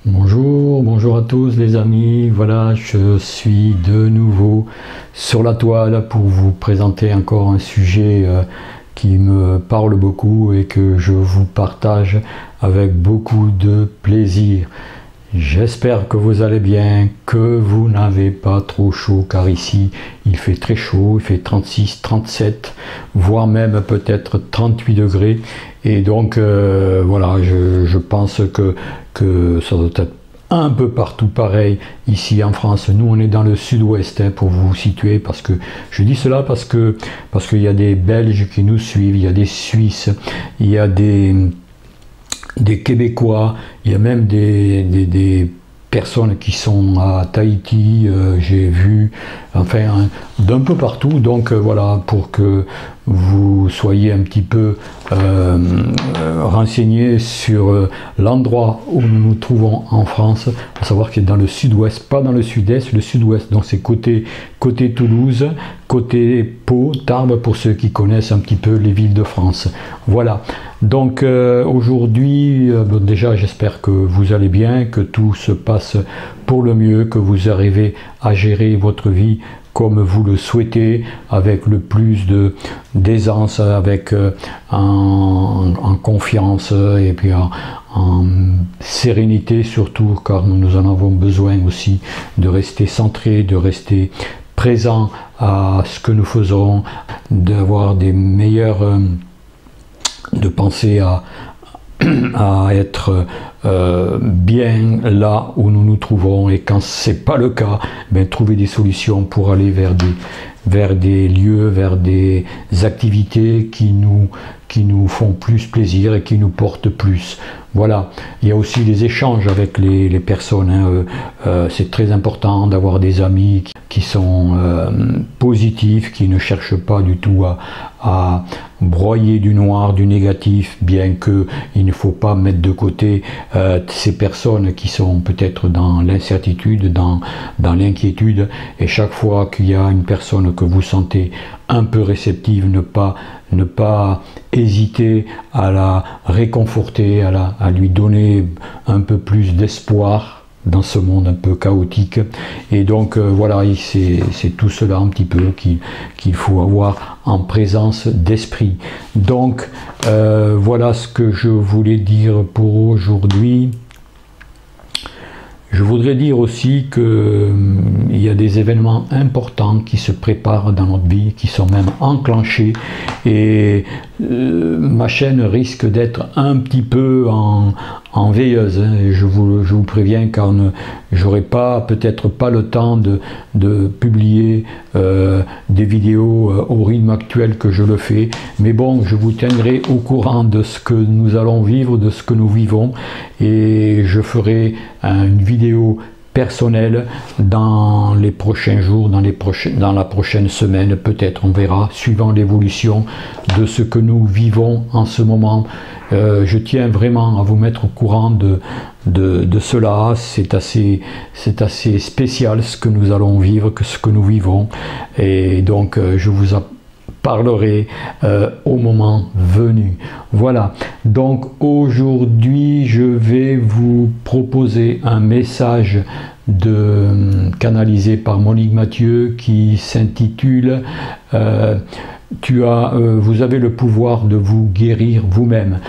Bonjour, bonjour à tous les amis, voilà je suis de nouveau sur la toile pour vous présenter encore un sujet qui me parle beaucoup et que je vous partage avec beaucoup de plaisir. J'espère que vous allez bien, que vous n'avez pas trop chaud car ici il fait très chaud, il fait 36, 37, voire même peut-être 38 degrés et donc voilà, je pense que ça doit être un peu partout pareil ici en France. Nous on est dans le sud-ouest pour vous situer, parce que je dis cela parce qu'il y a des Belges qui nous suivent, il y a des Suisses, il y a des Québécois, il y a même des personnes qui sont à Tahiti, j'ai vu, enfin d'un peu partout, donc voilà, pour que vous soyez un petit peu renseignés sur l'endroit où nous nous trouvons en France. Il faut savoir qu'il est dans le sud-ouest, pas dans le sud-est, le sud-ouest, donc c'est côté Toulouse, côté Pau, Tarbes, pour ceux qui connaissent un petit peu les villes de France. Voilà, donc aujourd'hui, bon, déjà j'espère que vous allez bien, que tout se passe pour le mieux, que vous arrivez à gérer votre vie comme vous le souhaitez, avec le plus d'aisance, avec en confiance et puis en sérénité surtout, car nous en avons besoin aussi, de rester centré, de rester présent à ce que nous faisons, d'avoir des meilleurs, de penser à être bien là où nous nous trouvons, et quand c'est pas le cas, ben, trouver des solutions pour aller vers des lieux, vers des activités qui nous font plus plaisir et qui nous portent plus. Voilà, il y a aussi des échanges avec les personnes, hein. C'est très important d'avoir des amis qui sont positifs, qui ne cherchent pas du tout à broyer du noir, du négatif, bien qu'il ne faut pas mettre de côté ces personnes qui sont peut-être dans l'incertitude, dans l'inquiétude, et chaque fois qu'il y a une personne que vous sentez un peu réceptive, ne pas hésiter à la réconforter, à lui donner un peu plus d'espoir dans ce monde un peu chaotique. Et donc voilà, c'est tout cela un petit peu qu'il faut avoir en présence d'esprit. Donc voilà ce que je voulais dire pour aujourd'hui. Je voudrais dire aussi qu'il y a des événements importants qui se préparent dans notre vie, qui sont même enclenchés, et ma chaîne risque d'être un petit peu en veilleuse, hein, et je vous préviens, car j'aurai peut-être pas le temps de publier des vidéos au rythme actuel que je le fais, mais bon, je vous tiendrai au courant de ce que nous allons vivre, de ce que nous vivons, et je ferai une vidéo personnelle dans les prochains jours, dans la prochaine semaine, peut-être, on verra, suivant l'évolution de ce que nous vivons en ce moment. Je tiens vraiment à vous mettre au courant de cela. C'est assez spécial ce que nous allons vivre, ce que nous vivons, et donc je vous parlerai au moment venu. Voilà, donc aujourd'hui je vais vous proposer un message canalisé par Monique Mathieu qui s'intitule vous avez le pouvoir de vous guérir vous-même.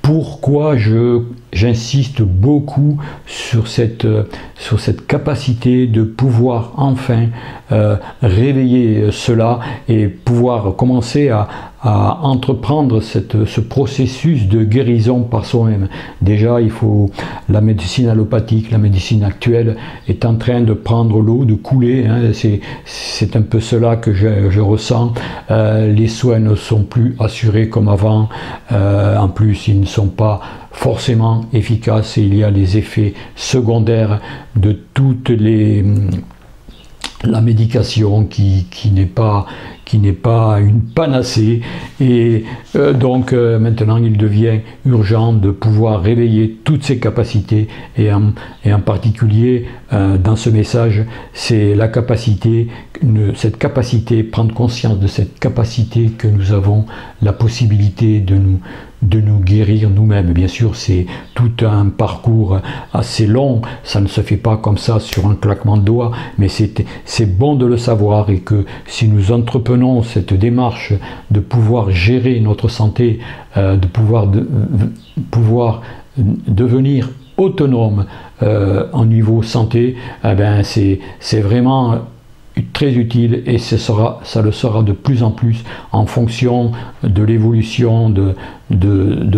Pourquoi j'insiste beaucoup sur cette capacité de pouvoir enfin réveiller cela et pouvoir commencer à entreprendre ce processus de guérison par soi-même. Déjà, la médecine allopathique, la médecine actuelle est en train de prendre l'eau, de couler, hein. C'est un peu cela que je ressens. Les soins ne sont plus assurés comme avant. En plus, ils ne sont pas forcément efficaces, et il y a les effets secondaires de toute la médication qui n'est pas une panacée, et donc maintenant il devient urgent de pouvoir réveiller toutes ces capacités, et en particulier dans ce message, c'est cette capacité, prendre conscience de cette capacité que nous avons la possibilité de nous guérir nous-mêmes. Bien sûr, c'est tout un parcours assez long, ça ne se fait pas comme ça sur un claquement de doigts, mais c'est bon de le savoir, et que si nous entreprenons cette démarche de pouvoir gérer notre santé, de pouvoir devenir autonome en niveau santé, eh ben c'est vraiment très utile, et ça le sera de plus en plus en fonction de l'évolution de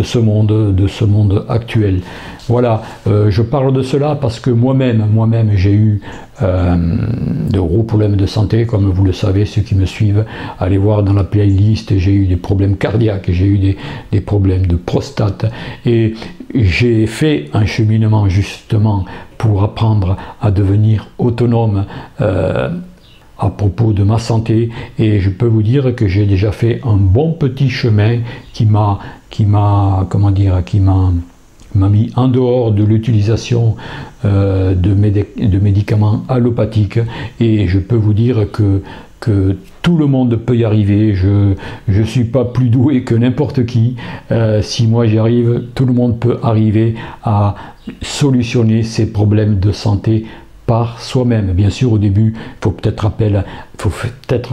ce monde actuel. Voilà, je parle de cela parce que moi-même j'ai eu de gros problèmes de santé, comme vous le savez, ceux qui me suivent, allez voir dans la playlist, j'ai eu des problèmes cardiaques, j'ai eu des problèmes de prostate, et j'ai fait un cheminement justement pour apprendre à devenir autonome à propos de ma santé, et je peux vous dire que j'ai déjà fait un bon petit chemin qui m'a mis en dehors de l'utilisation de médicaments allopathiques, et je peux vous dire que tout le monde peut y arriver. Je ne suis pas plus doué que n'importe qui. Si moi j'y arrive, tout le monde peut arriver à solutionner ses problèmes de santé par soi-même. Bien sûr, au début, il faut peut-être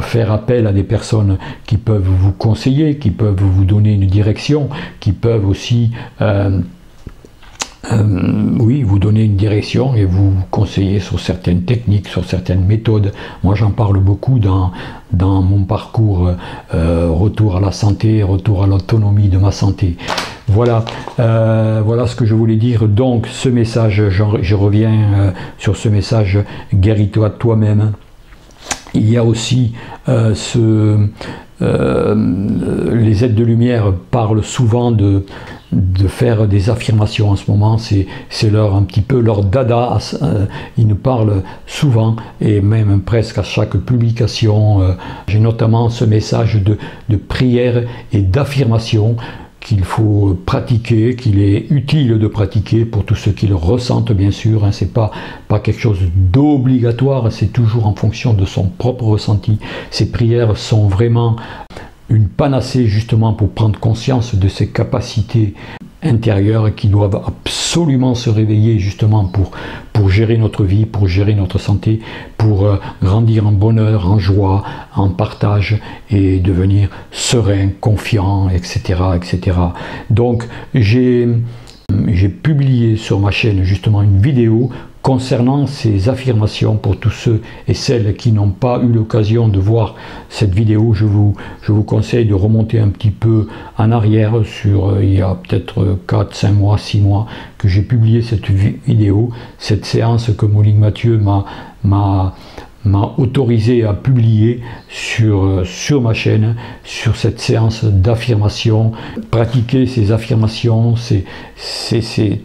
faire appel à des personnes qui peuvent vous conseiller, qui peuvent vous donner une direction, qui peuvent aussi oui, vous donner une direction et vous conseiller sur certaines techniques, sur certaines méthodes. Moi, j'en parle beaucoup dans mon parcours retour à la santé, retour à l'autonomie de ma santé. Voilà, voilà ce que je voulais dire. Donc, ce message, je reviens sur ce message, guéris-toi toi-même. Il y a aussi les aides de lumière parlent souvent de faire des affirmations en ce moment, c'est un petit peu leur dada, ils nous parlent souvent, et même presque à chaque publication. J'ai notamment ce message de prière et d'affirmation qu'il faut pratiquer, qu'il est utile de pratiquer pour tous ceux qui le ressentent, bien sûr. C'est pas quelque chose d'obligatoire, c'est toujours en fonction de son propre ressenti. Ces prières sont vraiment une panacée justement pour prendre conscience de ses capacités intérieures qui doivent absolument se réveiller justement pour gérer notre vie, pour gérer notre santé, pour grandir en bonheur, en joie, en partage, et devenir serein, confiant, etc. etc. Donc j'ai publié sur ma chaîne justement une vidéo concernant ces affirmations. Pour tous ceux et celles qui n'ont pas eu l'occasion de voir cette vidéo, je vous conseille de remonter un petit peu en arrière il y a peut-être 4, 5 mois, 6 mois que j'ai publié cette vidéo, cette séance que Moline Mathieu m'a autorisé à publier sur ma chaîne, sur cette séance d'affirmation. Pratiquer ces affirmations, c'est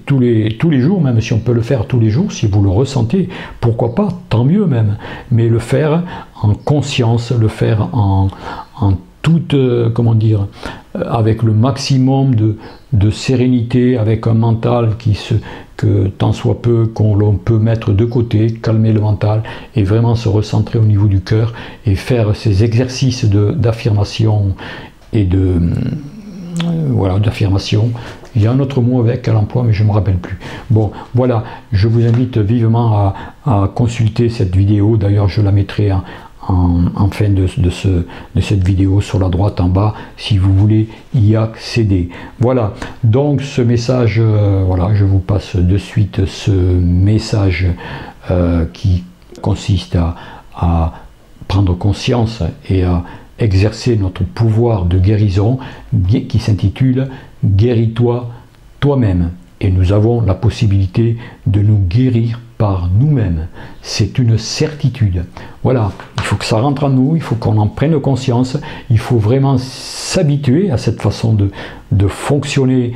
tous les jours, même si on peut le faire tous les jours, si vous le ressentez, pourquoi pas, tant mieux même, mais le faire en conscience, le faire en toute, avec le maximum de sérénité, avec un mental que tant soit peu qu'on peut mettre de côté, calmer le mental et vraiment se recentrer au niveau du cœur et faire ces exercices d'affirmation et d'affirmation. Il y a un autre mot à l'emploi, mais je ne me rappelle plus. Bon, voilà, je vous invite vivement à consulter cette vidéo. D'ailleurs, je la mettrai en fin de cette vidéo sur la droite en bas si vous voulez y accéder. Voilà, donc ce message, voilà, je vous passe de suite ce message qui consiste à prendre conscience et à exercer notre pouvoir de guérison, qui s'intitule « Guéris-toi toi-même ». Et nous avons la possibilité de nous guérir par nous-mêmes. C'est une certitude. Voilà, il faut que ça rentre en nous, il faut qu'on en prenne conscience, il faut vraiment s'habituer à cette façon de fonctionner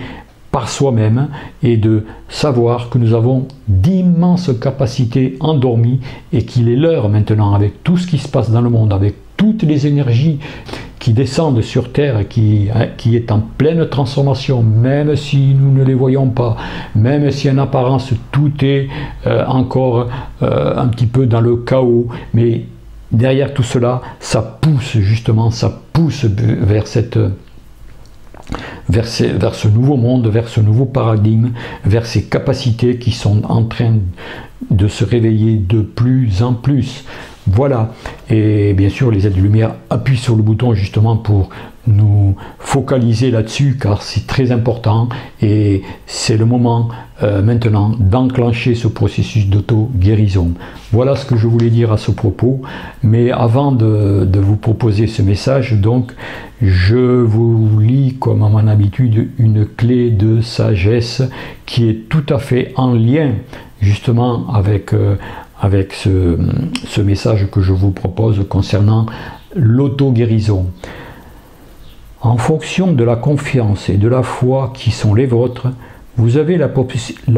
par soi-même et de savoir que nous avons d'immenses capacités endormies et qu'il est l'heure maintenant, avec tout ce qui se passe dans le monde, avec toutes les énergies qui descendent sur Terre, qui est en pleine transformation, même si nous ne les voyons pas, même si en apparence tout est encore un petit peu dans le chaos, mais derrière tout cela, ça pousse justement, ça pousse vers vers ce nouveau monde, vers ce nouveau paradigme, vers ces capacités qui sont en train de se réveiller de plus en plus. Voilà, et bien sûr les aides-lumière appuient sur le bouton justement pour nous focaliser là-dessus, car c'est très important et c'est le moment maintenant d'enclencher ce processus d'auto-guérison. Voilà ce que je voulais dire à ce propos, mais avant de vous proposer ce message, donc je vous lis comme à mon habitude une clé de sagesse qui est tout à fait en lien justement avec ce message que je vous propose concernant l'auto-guérison. En fonction de la confiance et de la foi qui sont les vôtres, vous avez la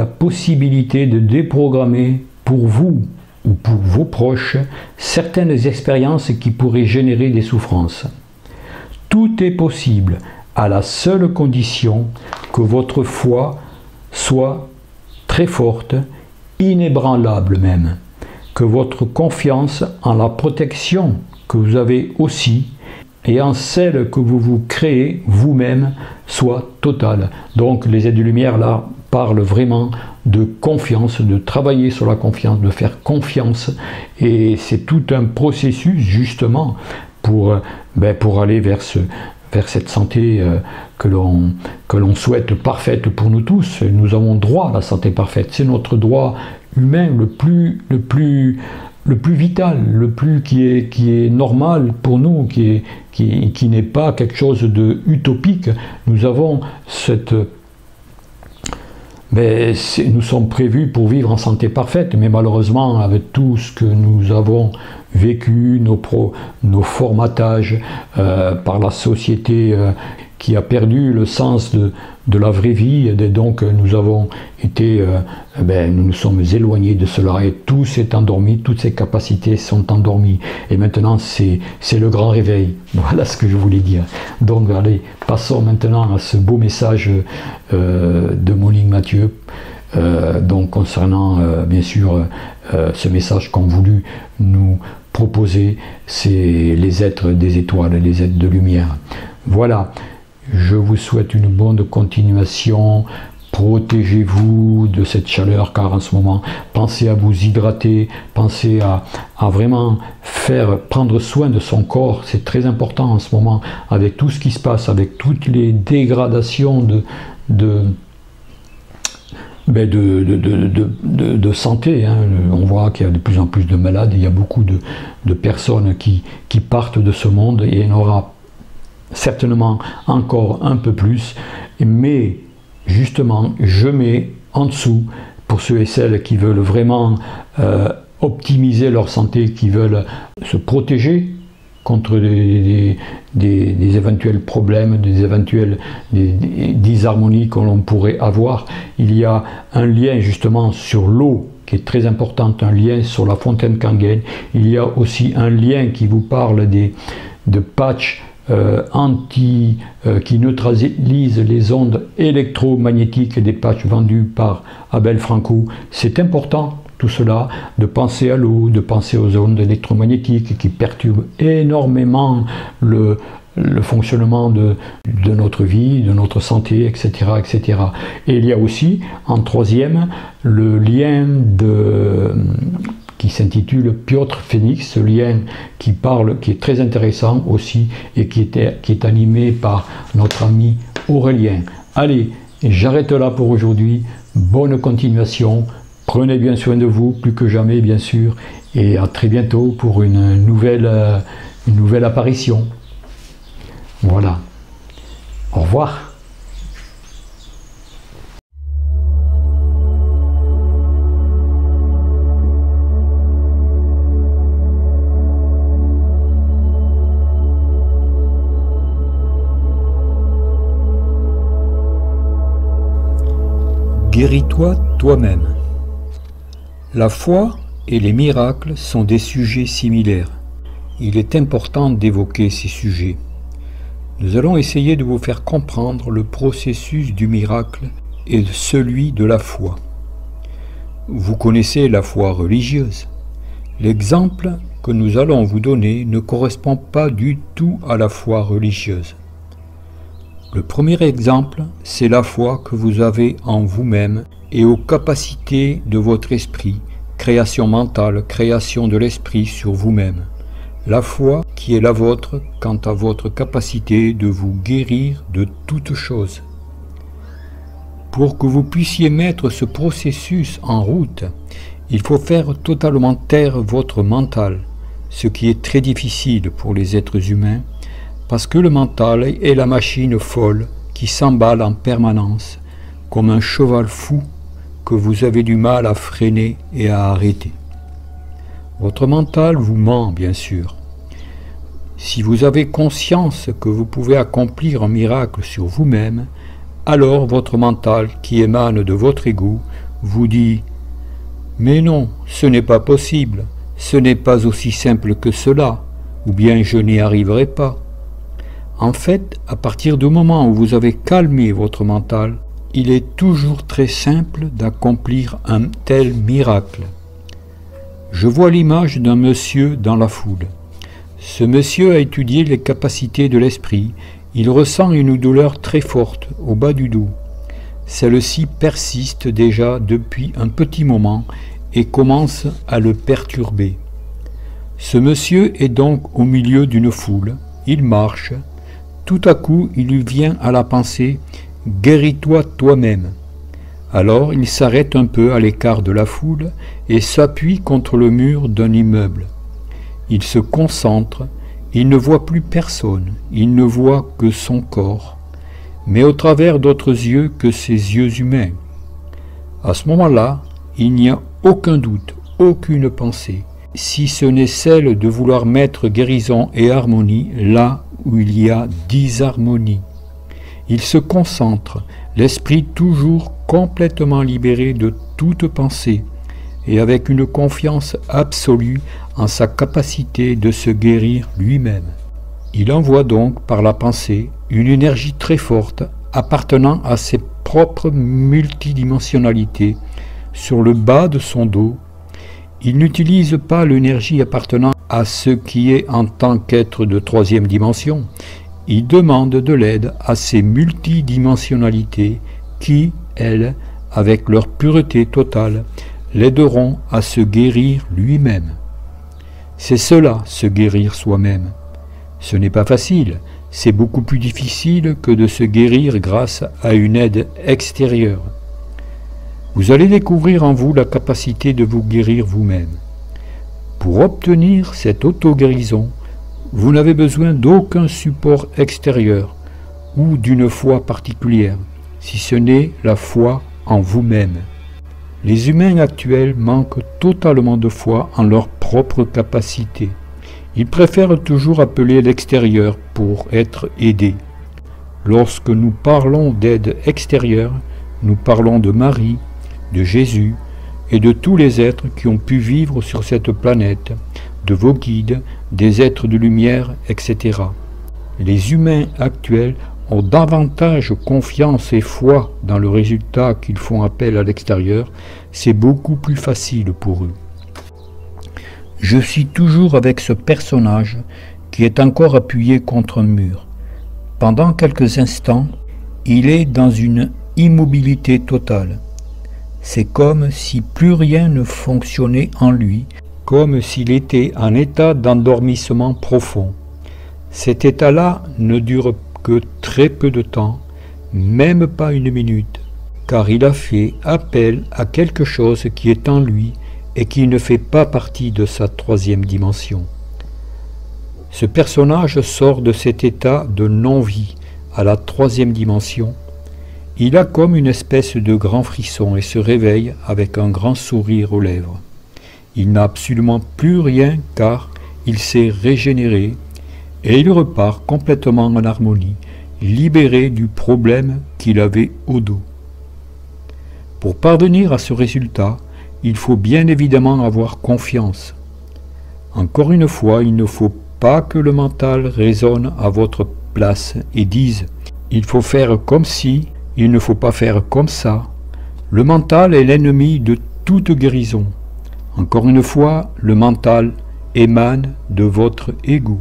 possibilité de déprogrammer pour vous ou pour vos proches certaines expériences qui pourraient générer des souffrances. Tout est possible à la seule condition que votre foi soit très forte, inébranlable même, que votre confiance en la protection que vous avez aussi et en celle que vous vous créez vous-même soit totale. Donc les aides-lumière là parlent vraiment de confiance, de travailler sur la confiance, de faire confiance, et c'est tout un processus justement pour aller vers cette santé que l'on souhaite parfaite pour nous tous. Nous avons droit à la santé parfaite, c'est notre droit humain le plus vital, le plus qui est normal pour nous, qui n'est pas quelque chose de utopique. Nous avons nous sommes prévus pour vivre en santé parfaite, mais malheureusement, avec tout ce que nous avons vécu, nos formatages par la société qui a perdu le sens de la vraie vie, et donc nous avons été, nous nous sommes éloignés de cela, et tout s'est endormi, toutes ces capacités sont endormies, et maintenant c'est le grand réveil. Voilà ce que je voulais dire. Donc allez, passons maintenant à ce beau message de Monique Mathieu, donc concernant bien sûr ce message qu'ont voulu nous proposer, c'est les êtres des étoiles, les êtres de lumière. Voilà. Je vous souhaite une bonne continuation. Protégez-vous de cette chaleur, car en ce moment, pensez à vous hydrater, pensez à vraiment prendre soin de son corps. C'est très important en ce moment, avec tout ce qui se passe, avec toutes les dégradations de santé. On voit qu'il y a de plus en plus de malades, il y a beaucoup de personnes qui partent de ce monde, et il y en aura certainement encore un peu plus, mais justement je mets en dessous, pour ceux et celles qui veulent vraiment optimiser leur santé, qui veulent se protéger contre des éventuels problèmes, des éventuelles disharmonies que l'on pourrait avoir. Il y a un lien justement sur l'eau qui est très important, un lien sur la fontaine Kangen. Il y a aussi un lien qui vous parle de patchs qui neutralise les ondes électromagnétiques, des patchs vendus par Abel Franco. C'est important tout cela, de penser à l'eau, de penser aux ondes électromagnétiques qui perturbent énormément le fonctionnement de notre vie, de notre santé, etc., etc. Et il y a aussi, en troisième, le lien qui s'intitule Piotr Phoenix, ce lien qui est très intéressant aussi, et qui est animé par notre ami Aurélien. Allez, j'arrête là pour aujourd'hui. Bonne continuation. Prenez bien soin de vous, plus que jamais bien sûr, et à très bientôt pour une nouvelle apparition. Voilà. Au revoir. Guéris-toi toi-même. La foi et les miracles sont des sujets similaires. Il est important d'évoquer ces sujets. Nous allons essayer de vous faire comprendre le processus du miracle et celui de la foi. Vous connaissez la foi religieuse. L'exemple que nous allons vous donner ne correspond pas du tout à la foi religieuse. Le premier exemple, c'est la foi que vous avez en vous-même et aux capacités de votre esprit, création mentale, création de l'esprit sur vous-même. La foi qui est la vôtre quant à votre capacité de vous guérir de toutes choses. Pour que vous puissiez mettre ce processus en route, il faut faire totalement taire votre mental, ce qui est très difficile pour les êtres humains, parce que le mental est la machine folle qui s'emballe en permanence, comme un cheval fou que vous avez du mal à freiner et à arrêter. Votre mental vous ment, bien sûr. Si vous avez conscience que vous pouvez accomplir un miracle sur vous-même, alors votre mental, qui émane de votre ego, vous dit « Mais non, ce n'est pas possible, ce n'est pas aussi simple que cela, ou bien je n'y arriverai pas. » En fait, à partir du moment où vous avez calmé votre mental, il est toujours très simple d'accomplir un tel miracle. Je vois l'image d'un monsieur dans la foule. Ce monsieur a étudié les capacités de l'esprit. Il ressent une douleur très forte au bas du dos. Celle-ci persiste déjà depuis un petit moment et commence à le perturber. Ce monsieur est donc au milieu d'une foule. Il marche. Tout à coup, il lui vient à la pensée « Guéris-toi toi-même ». Alors il s'arrête un peu à l'écart de la foule et s'appuie contre le mur d'un immeuble. Il se concentre, il ne voit plus personne, il ne voit que son corps, mais au travers d'autres yeux que ses yeux humains. À ce moment-là, il n'y a aucun doute, aucune pensée, si ce n'est celle de vouloir mettre guérison et harmonie là où il y a disharmonie. Il se concentre, l'esprit toujours complètement libéré de toute pensée et avec une confiance absolue en sa capacité de se guérir lui-même. Il envoie donc par la pensée une énergie très forte appartenant à ses propres multidimensionnalités sur le bas de son dos. Il n'utilise pas l'énergie appartenant à ce qui est en tant qu'être de troisième dimension. Il demande de l'aide à ces multidimensionnalités qui, elles, avec leur pureté totale, l'aideront à se guérir lui-même. C'est cela, se guérir soi-même. Ce n'est pas facile, c'est beaucoup plus difficile que de se guérir grâce à une aide extérieure. Vous allez découvrir en vous la capacité de vous guérir vous-même. Pour obtenir cette auto-guérison, vous n'avez besoin d'aucun support extérieur ou d'une foi particulière, si ce n'est la foi en vous-même. Les humains actuels manquent totalement de foi en leurs propres capacités. Ils préfèrent toujours appeler l'extérieur pour être aidés. Lorsque nous parlons d'aide extérieure, nous parlons de Marie, de Jésus et de tous les êtres qui ont pu vivre sur cette planète, de vos guides, des êtres de lumière, etc. Les humains actuels ont davantage confiance et foi dans le résultat qu'ils font appel à l'extérieur, c'est beaucoup plus facile pour eux. Je suis toujours avec ce personnage qui est encore appuyé contre un mur. Pendant quelques instants, il est dans une immobilité totale. C'est comme si plus rien ne fonctionnait en lui, comme s'il était en état d'endormissement profond. Cet état-là ne dure que très peu de temps, même pas une minute, car il a fait appel à quelque chose qui est en lui et qui ne fait pas partie de sa troisième dimension. Ce personnage sort de cet état de non-vie à la troisième dimension. Il a comme une espèce de grand frisson et se réveille avec un grand sourire aux lèvres. Il n'a absolument plus rien car il s'est régénéré et il repart complètement en harmonie, libéré du problème qu'il avait au dos. Pour parvenir à ce résultat, il faut bien évidemment avoir confiance. Encore une fois, il ne faut pas que le mental résonne à votre place et dise « il faut faire comme si », il ne faut pas faire comme ça. Le mental est l'ennemi de toute guérison. Encore une fois, le mental émane de votre ego.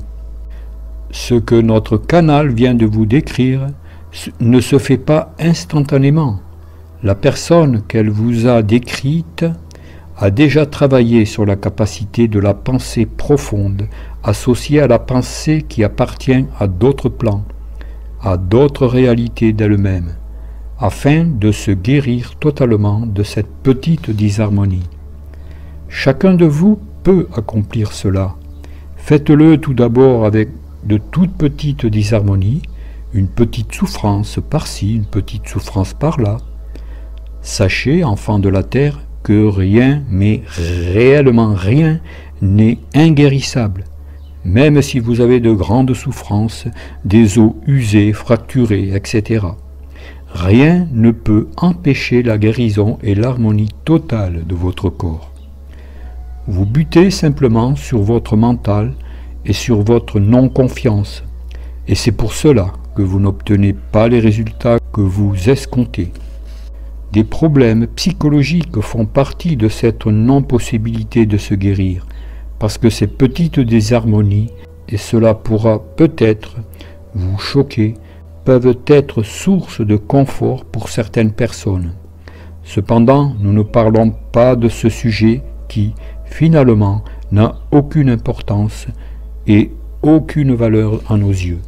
Ce que notre canal vient de vous décrire, ne se fait pas instantanément. La personne qu'elle vous a décrite a déjà travaillé sur la capacité de la pensée profonde associée à la pensée qui appartient à d'autres plans, à d'autres réalités d'elle-même, afin de se guérir totalement de cette petite disharmonie. Chacun de vous peut accomplir cela. Faites-le tout d'abord avec de toutes petites disharmonies, une petite souffrance par-ci, une petite souffrance par-là. Sachez, enfants de la terre, que rien, mais réellement rien, n'est inguérissable. Même si vous avez de grandes souffrances, des os usés, fracturés, etc. Rien ne peut empêcher la guérison et l'harmonie totale de votre corps. Vous butez simplement sur votre mental et sur votre non-confiance, et c'est pour cela que vous n'obtenez pas les résultats que vous escomptez. Des problèmes psychologiques font partie de cette non-possibilité de se guérir, parce que ces petites désharmonies, et cela pourra peut-être vous choquer, peuvent être source de confort pour certaines personnes. Cependant, nous ne parlons pas de ce sujet qui, finalement, n'a aucune importance et aucune valeur à nos yeux.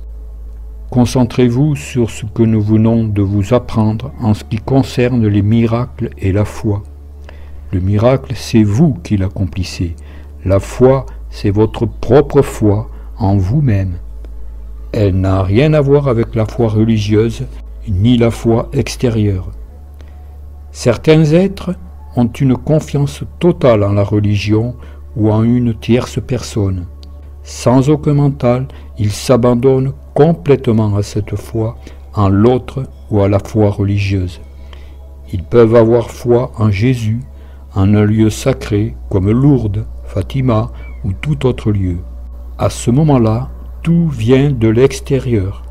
Concentrez-vous sur ce que nous venons de vous apprendre en ce qui concerne les miracles et la foi. Le miracle, c'est vous qui l'accomplissez. La foi, c'est votre propre foi en vous-même. Elle n'a rien à voir avec la foi religieuse ni la foi extérieure. Certains êtres ont une confiance totale en la religion ou en une tierce personne. Sans aucun mental, ils s'abandonnent complètement à cette foi en l'autre ou à la foi religieuse. Ils peuvent avoir foi en Jésus, en un lieu sacré comme Lourdes, Fatima ou tout autre lieu. À ce moment-là, tout vient de l'extérieur.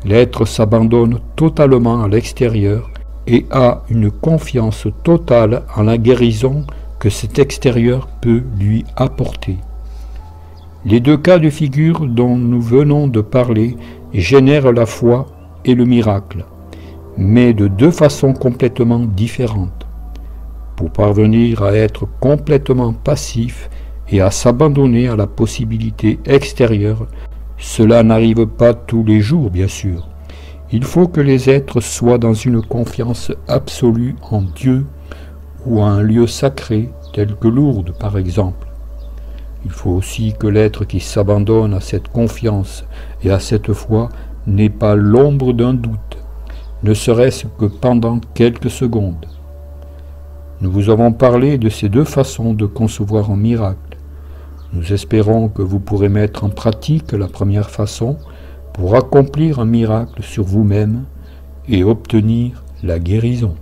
L'être s'abandonne totalement à l'extérieur et a une confiance totale en la guérison que cet extérieur peut lui apporter. Les deux cas de figure dont nous venons de parler génèrent la foi et le miracle, mais de deux façons complètement différentes. Pour parvenir à être complètement passif et à s'abandonner à la possibilité extérieure, cela n'arrive pas tous les jours, bien sûr. Il faut que les êtres soient dans une confiance absolue en Dieu ou à un lieu sacré tel que Lourdes, par exemple. Il faut aussi que l'être qui s'abandonne à cette confiance et à cette foi n'ait pas l'ombre d'un doute, ne serait-ce que pendant quelques secondes. Nous vous avons parlé de ces deux façons de concevoir un miracle. Nous espérons que vous pourrez mettre en pratique la première façon pour accomplir un miracle sur vous-même et obtenir la guérison.